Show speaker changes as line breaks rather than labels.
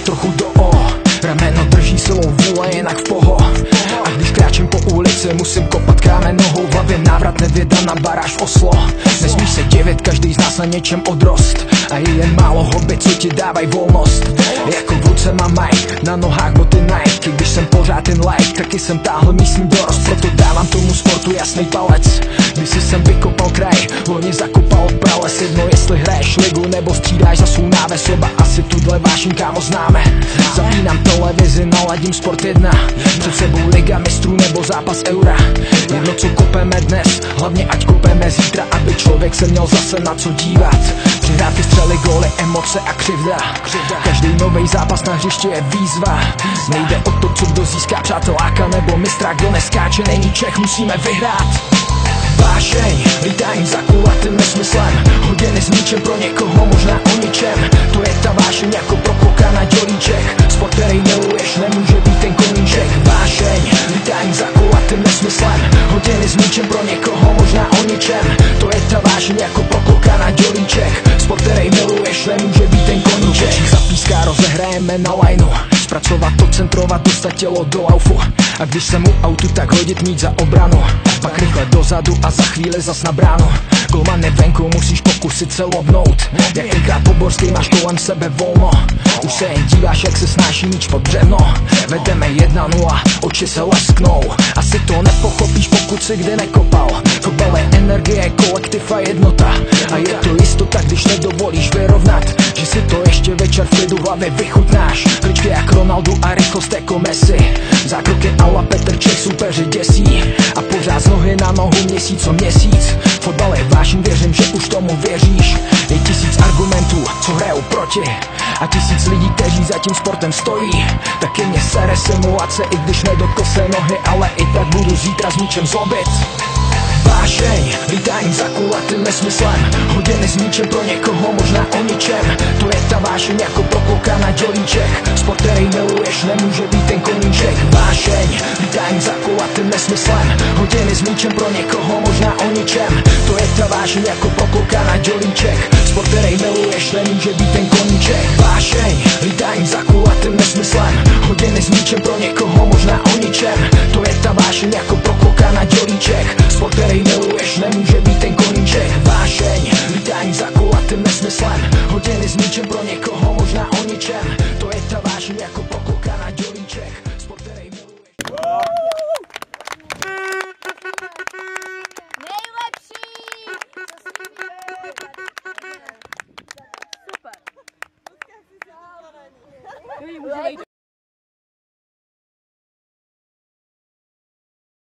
trochu do rameno drží silou vůle, jinak v poho. A když kráčím po ulici, musím kopat kámen nohou. V hlavě návrat nevěda baráž v Oslo. Nesmíš se divit, každý z nás na něčem odrost. A je jen málo hobby, co ti dávaj volnost. Jako v ruce mám Mike, na nohách boty Nike. Když jsem pořád ten like, taky jsem táhl místní dorost. Proto dávám tomu sportu jasný palec. Když si jsem vykopal kraj, loni zakopal prales. Jedno jestli hraješ ligu nebo střídáš za svou náves. Oba asi tuhle vášeň, kámo, známe. Zapínám televizi, naladím Sport 1. Před sebou Liga mistrů nebo zápas Eura. Jedno co kopeme dnes, hlavně ať kopeme zítra, aby člověk se měl zase na co dívat. Přihrávky, střely, góly, emoce a křivda. Každý nový zápas na hřišti je výzva. Nejde o to, co kdo získá, přáteláka nebo mistra. Kdo neskáče, není Čech, musíme vyhrát. Vášeň, lítání za kulatým nesmyslem. Hodiny s míčem pro někoho, možná o ničem. To je ta vášeň jako pro kluka na dělíček. Sport, který miluješ, nemůže být ten koníček. Vášeň, lítání za kulatým nesmyslem. Hodiny s míčem pro někoho, možná o ničem. To je ta vášeň jako pro kluka na dělíček. Sport, který miluješ, nemůže být ten koníček. Zapíská, rozehrajeme na lineu. Zpracovat to, centrovat, dostat tělo do laufu. A když jsem u autu, tak hodit míč za obranu. Pak rychle dozadu a za chvíli zas na bránu. Golman je venku, musíš pokusit se lobnout. Jak tenkrát Poborský, máš kolem sebe volno. Už se jen díváš, jak se snáší míč pod břevno. Vedeme 1-0, oči se lesknou. Asi to nepochopíš, pokud si kde nekopal. Fotbal je energie, kolektiv a jednota. A je to jistota, když nedovolíš vyrovnat. Že si to ještě večer v klidu v hlavě vychutnáš. Kličky jak Ronaldo a rychlost jako Messi. Zákroky a la Petr Čech soupeři děsí. A pořád z nohy na nohu měsíc co měsíc. Fotbal je vášeň, věřím, že už tomu věříš. Je 1000 argumentů, co hrajou proti. A 1000 lidí, kteří za tím sportem stojí. Taky mě sere simulace, i když nedotkl se nohy. Ale i tak budu zítra s míčem zlobit. Vášeň, lítání za kulatým nesmyslem. Hodiny s míčem pro někoho, možná o ničem. To je ta vášeň jako pro kluka na dělíček. Sport, který miluješ, nemůže být ten koníček. Vášeň, lítání za kulatým nesmyslem. Hodiny s míčem pro někoho, možná o ničem. To je ta vášeň jako pro kluka na dělíček. Sport, který miluješ, nemůže být ten koníček. Vášeň, lítání za kulatým nesmyslem. Hodiny s míčem pro někoho, možná o ničem. To je ta vášeň jako pro kluka na dělíček. Sport, který miluješ, nemůže být ten koníček. Vášeň, lítání za kulatým nesmyslem. Hodiny s míčem pro někoho, možná o ničem. To je ta vášeň jako pro kluka na dělíček. Sport, který miluješ.
Nejlepší! Super!